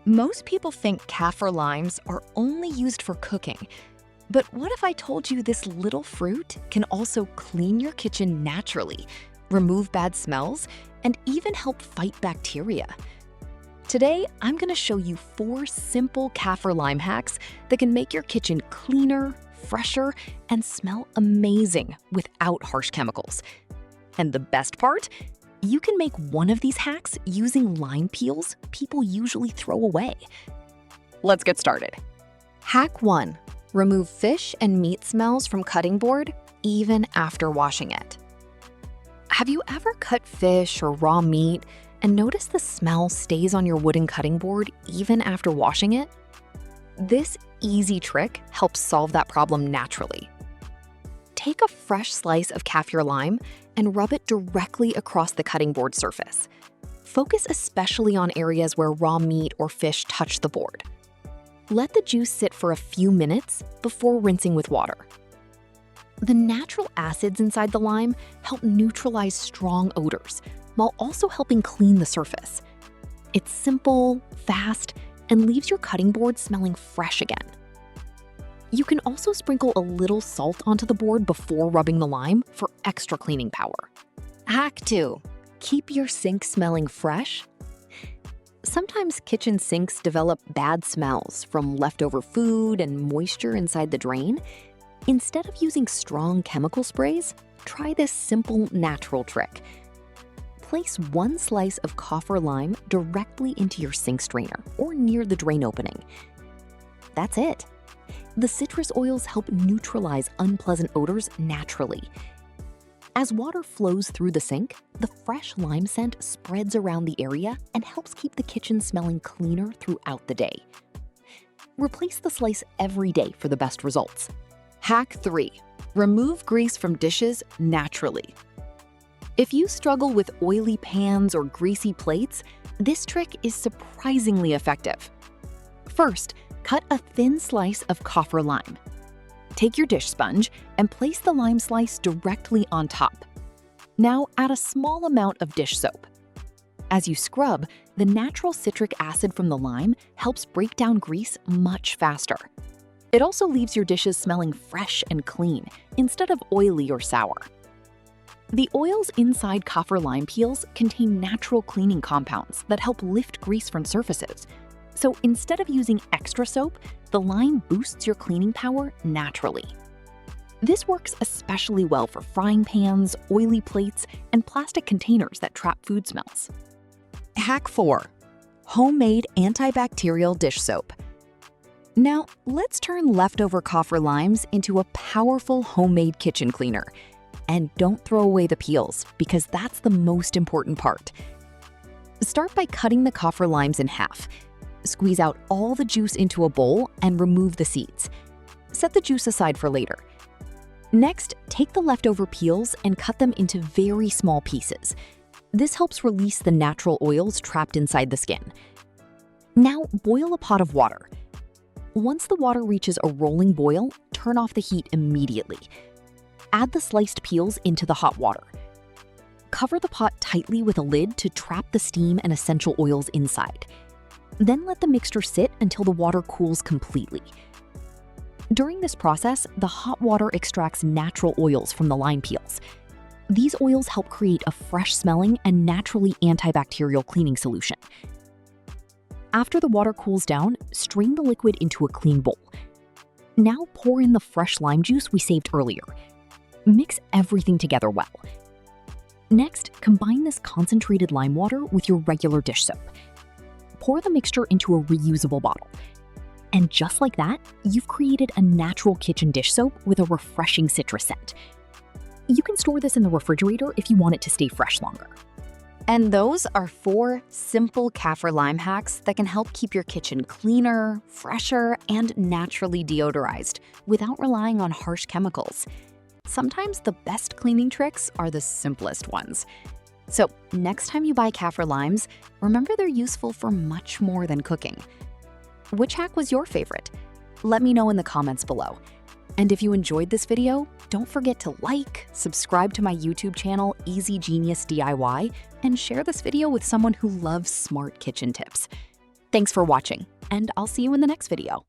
Most people think kaffir limes are only used for cooking. But what if I told you this little fruit can also clean your kitchen naturally, remove bad smells, and even help fight bacteria? Today, I'm gonna show you 4 simple kaffir lime hacks that can make your kitchen cleaner, fresher, and smell amazing without harsh chemicals. And the best part? You can make one of these hacks using lime peels people usually throw away. Let's get started. Hack 1. Remove fish and meat smells from cutting board even after washing it. Have you ever cut fish or raw meat and noticed the smell stays on your wooden cutting board even after washing it? This easy trick helps solve that problem naturally. Take a fresh slice of kaffir lime and rub it directly across the cutting board surface. Focus especially on areas where raw meat or fish touch the board. Let the juice sit for a few minutes before rinsing with water. The natural acids inside the lime help neutralize strong odors, while also helping clean the surface. It's simple, fast, and leaves your cutting board smelling fresh again. You can also sprinkle a little salt onto the board before rubbing the lime for extra cleaning power. Hack 2. Keep your sink smelling fresh. Sometimes kitchen sinks develop bad smells from leftover food and moisture inside the drain. Instead of using strong chemical sprays, try this simple natural trick. Place 1 slice of kaffir lime directly into your sink strainer or near the drain opening. That's it. The citrus oils help neutralize unpleasant odors naturally. As water flows through the sink, the fresh lime scent spreads around the area and helps keep the kitchen smelling cleaner throughout the day. Replace the slice every day for the best results. Hack 3. Remove grease from dishes naturally. If you struggle with oily pans or greasy plates, this trick is surprisingly effective. First, cut a thin slice of kaffir lime. Take your dish sponge and place the lime slice directly on top. Now add a small amount of dish soap. As you scrub, the natural citric acid from the lime helps break down grease much faster. It also leaves your dishes smelling fresh and clean instead of oily or sour. The oils inside kaffir lime peels contain natural cleaning compounds that help lift grease from surfaces. So instead of using extra soap, the lime boosts your cleaning power naturally. This works especially well for frying pans, oily plates, and plastic containers that trap food smells. Hack 4. Homemade antibacterial dish soap. Now, let's turn leftover kaffir limes into a powerful homemade kitchen cleaner. And don't throw away the peels, because that's the most important part. Start by cutting the kaffir limes in half. Squeeze out all the juice into a bowl and remove the seeds. Set the juice aside for later. Next, take the leftover peels and cut them into very small pieces. This helps release the natural oils trapped inside the skin. Now, boil a pot of water. Once the water reaches a rolling boil, turn off the heat immediately. Add the sliced peels into the hot water. Cover the pot tightly with a lid to trap the steam and essential oils inside. Then let the mixture sit until the water cools completely. During this process, the hot water extracts natural oils from the lime peels. These oils help create a fresh-smelling and naturally antibacterial cleaning solution. After the water cools down, strain the liquid into a clean bowl. Now pour in the fresh lime juice we saved earlier. Mix everything together well. Next, combine this concentrated lime water with your regular dish soap. Pour the mixture into a reusable bottle. And just like that, you've created a natural kitchen dish soap with a refreshing citrus scent. You can store this in the refrigerator if you want it to stay fresh longer. And those are 4 simple kaffir lime hacks that can help keep your kitchen cleaner, fresher, and naturally deodorized without relying on harsh chemicals. Sometimes the best cleaning tricks are the simplest ones. So next time you buy kaffir limes, remember they're useful for much more than cooking. Which hack was your favorite? Let me know in the comments below. And if you enjoyed this video, don't forget to like, subscribe to my YouTube channel, Easy Genius DIY, and share this video with someone who loves smart kitchen tips. Thanks for watching, and I'll see you in the next video.